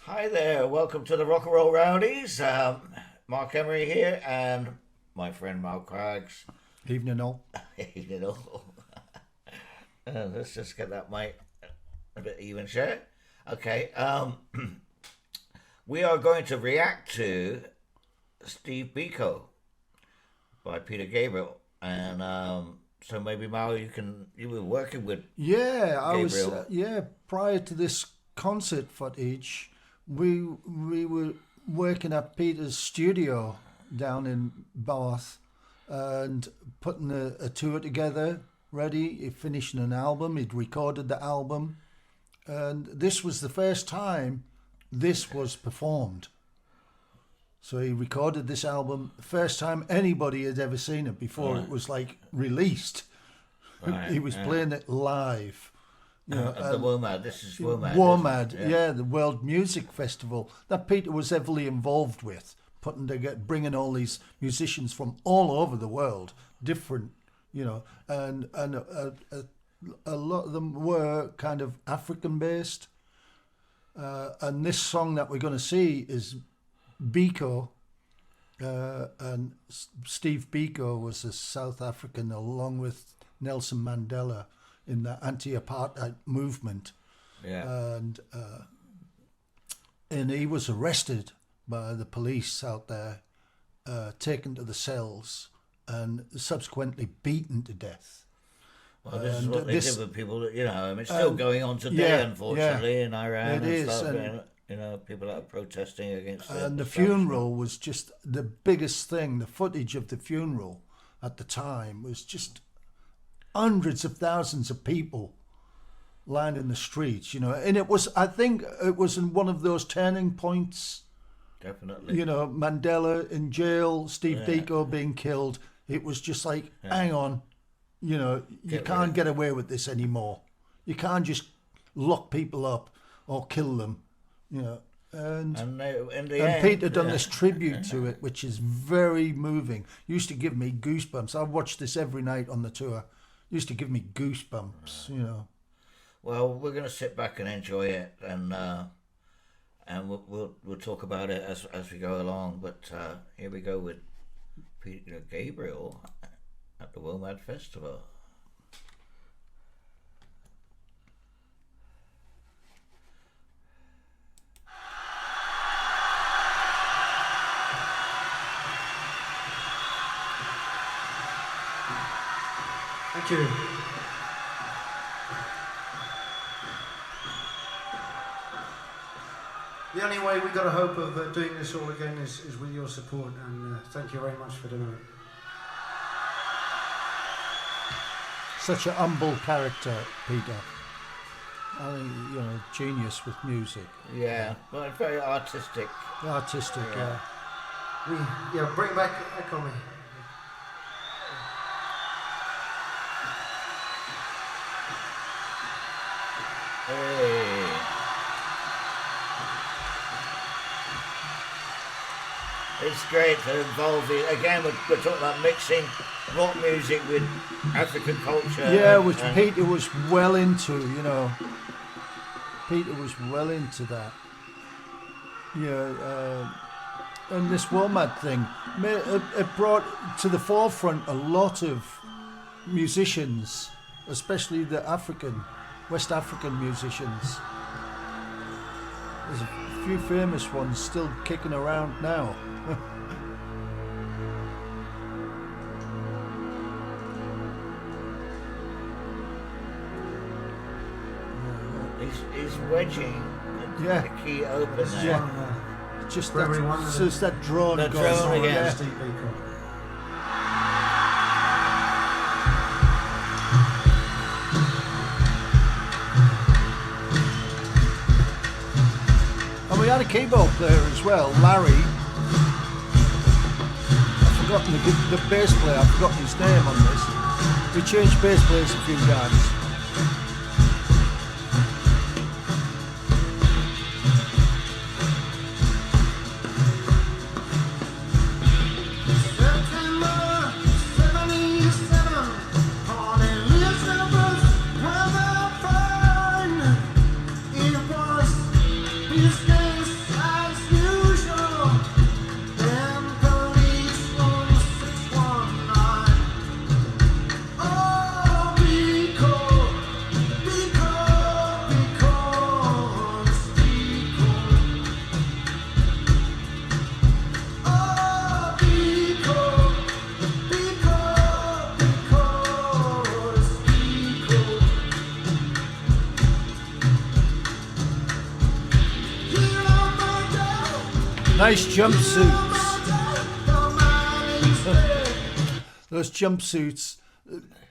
Hi there, welcome to the Rock and Roll Rowdies. Mark Emery here, and my friend Mark Craggs. Evening all. Evening all. Let's just get that mic a bit even share. Okay, we are going to react to Steve BEKO by Peter Gabriel, and so maybe Mal, you were working with I Gabriel. was prior to this concert footage, we were working at Peter's studio down in Bath and putting a tour together, ready, finishing an album. He'd recorded the album, and this was the first time this was performed. So he recorded this album, the first time anybody had ever seen it before it was like released. Right, he was playing it live. You know, the WOMAD. This is WOMAD. WOMAD, the World Music Festival that Peter was heavily involved with, bringing all these musicians from all over the world, different, and a lot of them were kind of African based. And this song that we're going to see is BEKO, and Steve BEKO was a South African along with Nelson Mandela in the anti-apartheid movement. Yeah. And he was arrested by the police out there, taken to the cells and subsequently beaten to death. Well, this is what they did with people, it's still going on today, unfortunately, in Iran stuff. People that are protesting against it. And the funeral was just the biggest thing. The footage of the funeral at the time was just hundreds of thousands of people lying in the streets, and I think it was in one of those turning points. Definitely. Mandela in jail, Steve BEKO being killed. It was just like, hang on, you can't get away with this anymore. You can't just lock people up or kill them. And Peter done this tribute to it, which is very moving. Used to give me goosebumps. I watched this every night on the tour. Used to give me goosebumps. Well, we're going to sit back and enjoy it, and we'll talk about it as we go along. But here we go with Peter Gabriel at the WOMAD Festival. Thank you. The only way we've got a hope of doing this all again is with your support, and thank you very much for doing it. Such an humble character, Peter. I think, genius with music. Yeah, well, very artistic. Artistic, yeah. Bring back Echo Me. Hey. It's great to involve it. Again, we're talking about mixing rock music with African culture. Yeah, which Peter was well into, Peter was well into that. And this WOMAD thing, it brought to the forefront a lot of musicians, especially the West African musicians. There's a few famous ones still kicking around now. He's wedging the key open there. Yeah. Just that drone the goes drone on. again. Steve BEKO. And we had a keyboard player as well, Larry. I've forgotten the bass player, I've forgotten his name on this. We changed bass players a few times. These days Nice jumpsuits. Those jumpsuits,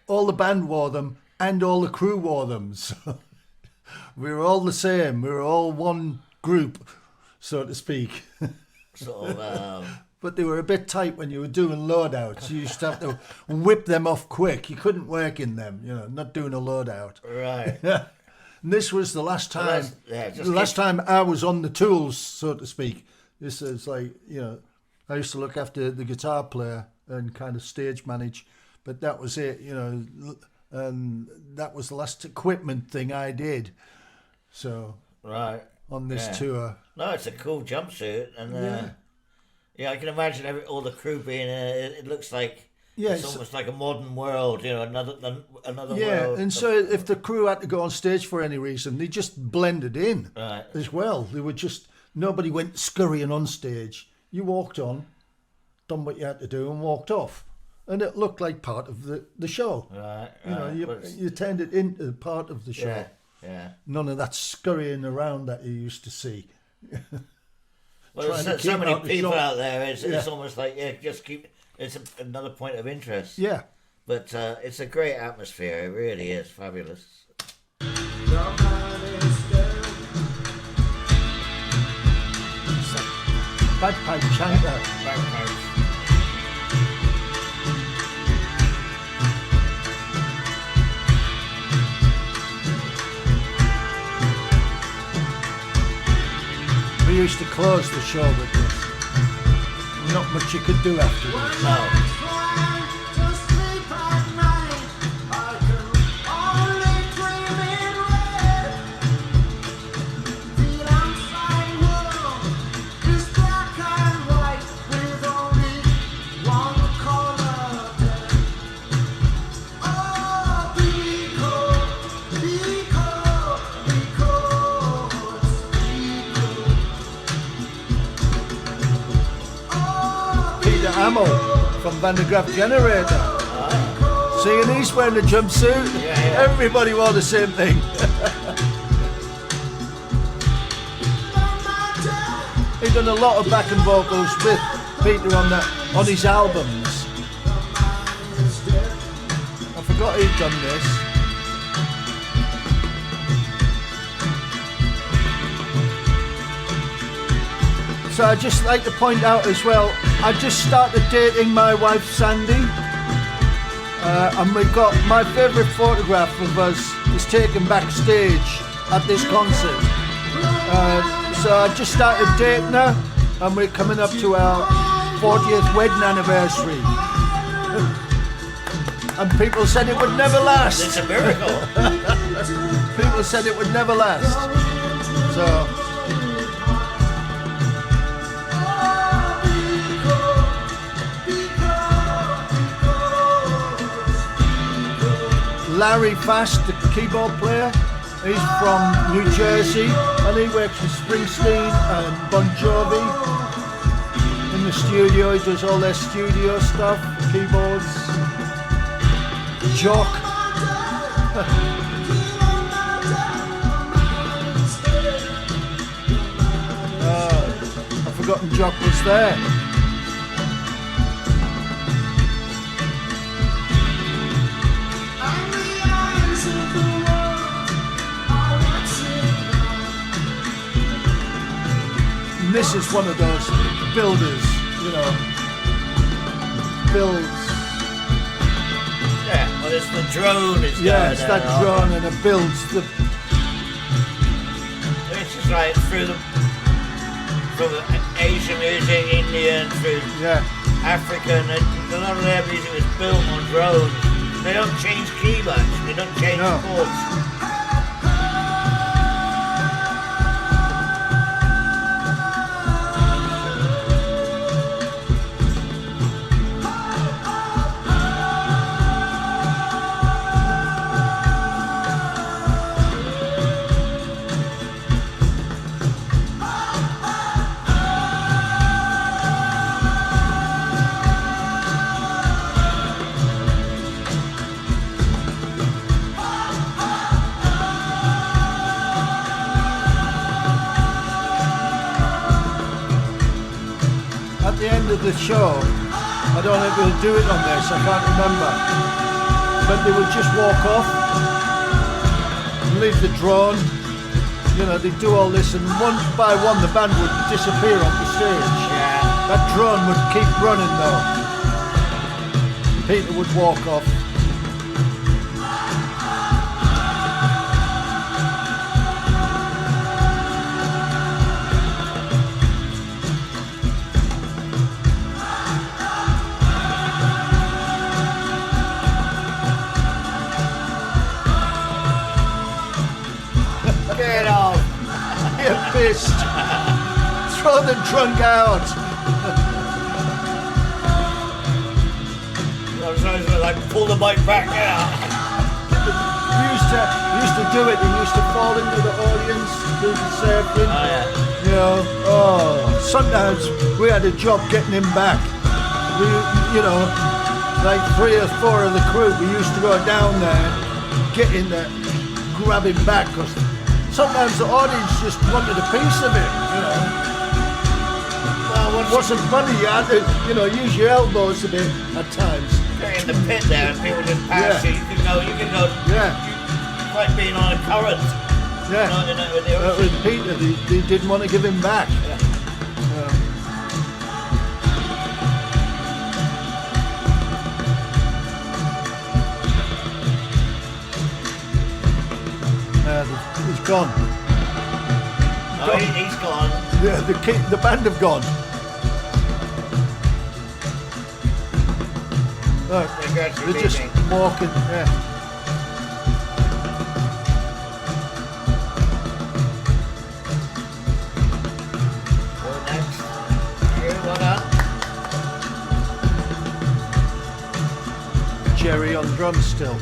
all the band wore them and all the crew wore them. So we were all the same. We were all one group, so to speak. Sort of. But they were a bit tight when you were doing loadouts. You used to have to whip them off quick. You couldn't work in them, not doing a loadout. Right. And this was the last time. Well, the last time I was on the tools, so to speak. This is like, I used to look after the guitar player and kind of stage manage, but that was it, and that was the last equipment thing I did. So right on this tour. No, it's a cool jumpsuit, and I can imagine all the crew being in it. It looks like it's almost like a modern world, another world. Yeah, and so if the crew had to go on stage for any reason, they just blended in as well. They were just, nobody went scurrying on stage. You walked on, done what you had to do, and walked off. And it looked like part of the show. Right. You turned it into part of the show. Yeah. None of that scurrying around that you used to see. Well, there's so many people out there. It's almost like just keep. It's another point of interest. Yeah. But it's a great atmosphere. It really is fabulous. Bagpipe chanter. Bagpipes. We used to close the show with this. Not much you could do afterwards. No. Ammo from Van de Graaff Generator. Seeing he's wearing a jumpsuit, everybody wore the same thing. He'd done a lot of backing vocals with Peter on his albums. I forgot he'd done this. So I'd just like to point out as well, I just started dating my wife Sandy, and we've got my favourite photograph of us is taken backstage at this concert. So I just started dating her, and we're coming up to our 40th wedding anniversary. And people said it would never last. It's a miracle. People said it would never last. So. Larry Fast, the keyboard player, he's from New Jersey and he works with Springsteen and Bon Jovi in the studio. He does all their studio stuff, keyboards. Jock. I've forgotten Jock was there. And this is one of those builders, builds. Yeah, well, it's the drone. It's that drone, and it builds the. It's just like from Asian music, Indian, through African, and a lot of their music was built on drones. They don't change key much. They don't change chords. the end of the show, I don't know if we'll do it on this, I can't remember, but they would just walk off, leave the drone, you know, they'd do all this, and one by one the band would disappear off the stage. Yeah. That drone would keep running though. Peter would walk off. Get off! You pissed. Throw the drunk out. Sometimes like pull the mic back out. Used to do it. He used to fall into the audience, do the surfing. Oh yeah. You know, sometimes we had a job getting him back. We, you know, like 3 or 4 of the crew, we used to go down there, get in there, grab him back, because sometimes the audience just wanted a piece of it, you know. Well, it wasn't funny, you had to, you know, use your elbows a bit at times. In the pit there, and people just pass you. You can go. Yeah. It's like being on a current. Yeah. You know, in the ocean. With Peter, they didn't want to give him back. Yeah. He's gone. Oh, he's gone. Yeah, the band have gone. Look, they're just walking. Yeah. Well, next. Here, what up? Jerry on drums still.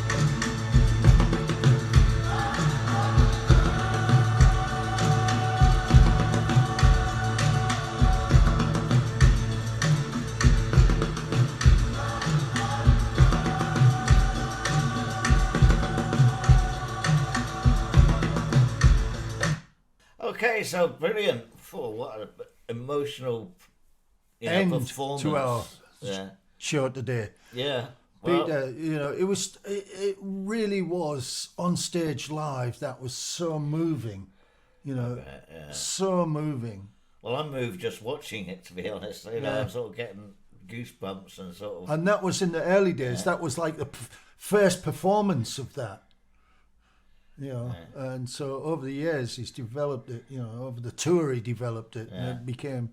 Okay, so brilliant. Oh, what an emotional End performance. to our Yeah. show today. Yeah. Well, Peter, you know, it really was on stage live. That was so moving, you know, yeah. so moving. Well, I'm moved just watching it, to be honest. You know, Yeah. I'm sort of getting goosebumps and sort of. And that was in the early days. That was like the first performance of that. You know, and so over the years he's developed it. You know, over the tour he developed it, and it became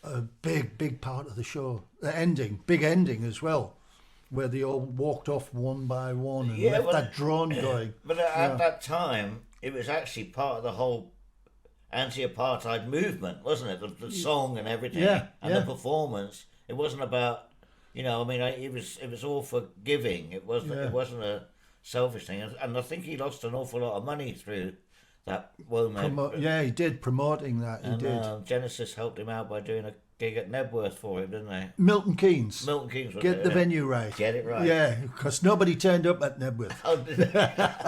a big part of the show. The ending, big ending as well, where they all walked off one by one and left that drone going. But at that time, it was actually part of the whole anti-apartheid movement, wasn't it? The song and everything, and the performance. It wasn't about, you know. I mean, it was all for giving. It wasn't. It wasn't a selfish thing, and I think he lost an awful lot of money through that moment. He did, promoting that. He did. Genesis helped him out by doing a gig at Nebworth for him, didn't they? Milton Keynes. Milton Keynes. Get the venue right. Get it right. Yeah, because nobody turned up at Nebworth. Oh, did they?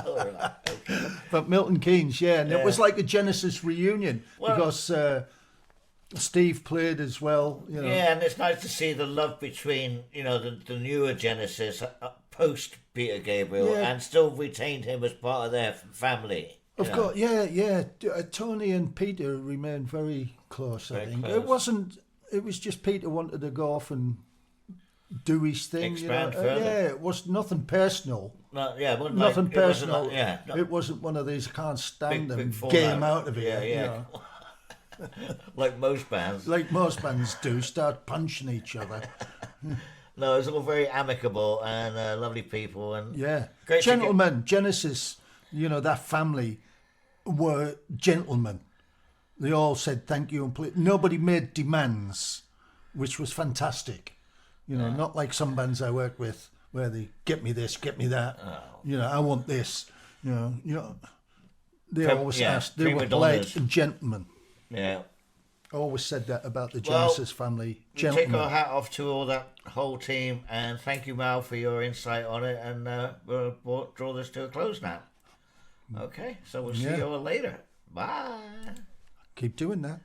All right. Okay. But Milton Keynes, and it was like a Genesis reunion because Steve played as well. You know. Yeah, and it's nice to see the love between, you know, the newer Genesis post Peter Gabriel and still retained him as part of their family. Of course, Tony and Peter remained very close. I think close. it wasn't. It was just Peter wanted to go off and do his thing. Expand further. It was nothing personal. Nothing Nothing personal. It wasn't It wasn't one of these. I can't stand big them. fallout. Get him out of here. Yeah. You know. like most bands. Like most bands do, start punching each other. No, it's all very amicable and lovely people and great gentlemen. Genesis, you know, that family were gentlemen. They all said thank you and nobody made demands, which was fantastic. You know, not like some bands I work with where they get me this, get me that. Oh. You know, I want this. You know, they always asked. They were polite and gentlemen. Yeah. I always said that about the Genesis family. Gentlemen. We take our hat off to all that whole team, and thank you, Mal, for your insight on it. And we'll draw this to a close now. Okay, so we'll see you all later. Bye. Keep doing that.